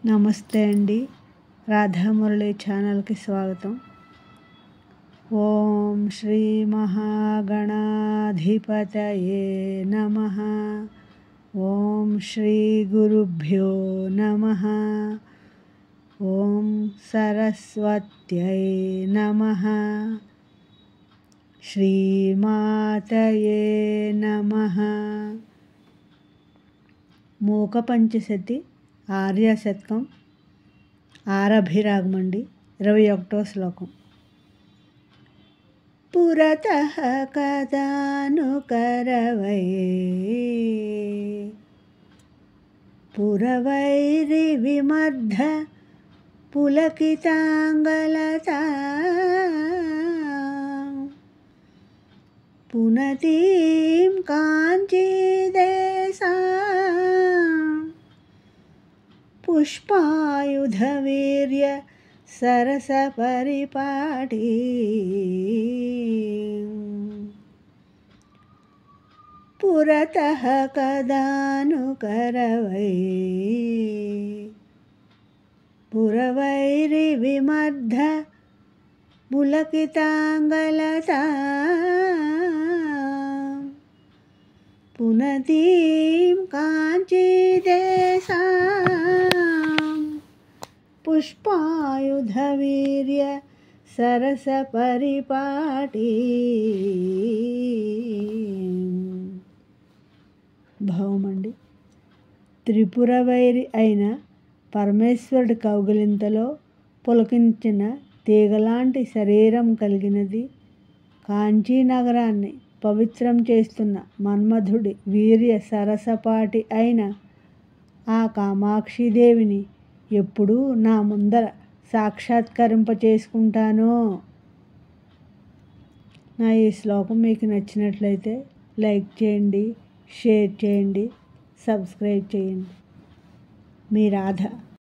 నమస్తే అండి. రాధామురళి ఛానల్కి స్వాగతం. ఓం శ్రీ మహాగణాధిపతయే నమః. ఓం శ్రీ గురుభ్యో నమః. ఓం సరస్వత్యై నమః. శ్రీమాతయే నమః. మూక పంచశతి ఆర్య శతకం ఆరభిరాగమండి. 21వ శ్లోకం. పురతః కదానుకరవై పురవైరి విమర్ధ పులకితాంగలతా పునతీం కాంచీదేశా పుష్పాయుధవీర్య సరసపరిపాటి పురతః కదానుకరవై పురవైరి విమర్ధ పులకితాంగలతా పునతీం కాంచీదేశా పుష్పాయుధవీర్య సరసపరిపాటి. భావమండి. త్రిపురవైరి అయిన పరమేశ్వరుడి కౌగిలింతలో పులకించిన తీగలాంటి శరీరం కలిగినది. కాంచీనగరాన్ని పవిత్రం చేస్తున్న మన్మధుడి వీర్య సరసపాటి అయిన ఆ కామాక్షిదేవిని ఎప్పుడూ నా ముందర సాక్షాత్కరింప చేసుకుంటానో. నా ఈ శ్లోకం మీకు నచ్చినట్లయితే లైక్ చేయండి, షేర్ చేయండి, సబ్స్క్రైబ్ చేయండి. మీ రాధ.